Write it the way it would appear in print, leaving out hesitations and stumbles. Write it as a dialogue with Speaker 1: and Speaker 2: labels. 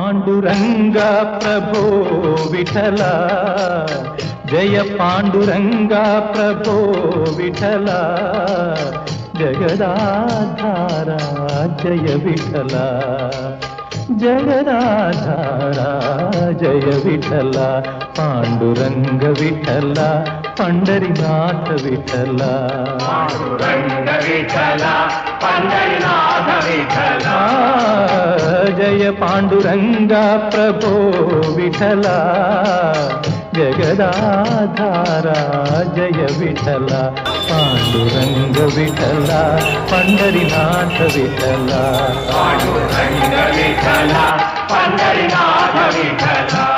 Speaker 1: पांडुरंगा प्रभो विठला जय पांडुरंगा प्रभो विठला जगदाधारा जय विठला जगदाधारा जय विठला पांडुरंग विठला पंढरीनाथ विठला
Speaker 2: पांडुरंग विठला पंढरीनाथ विठला
Speaker 1: जय पांडुरंगा प्रभो विठला जगदाधारा जय विठला पांडुरंग विठला पंढरीनाथ विठला
Speaker 2: पांडुरंग विठला पंढरीनाथ विठला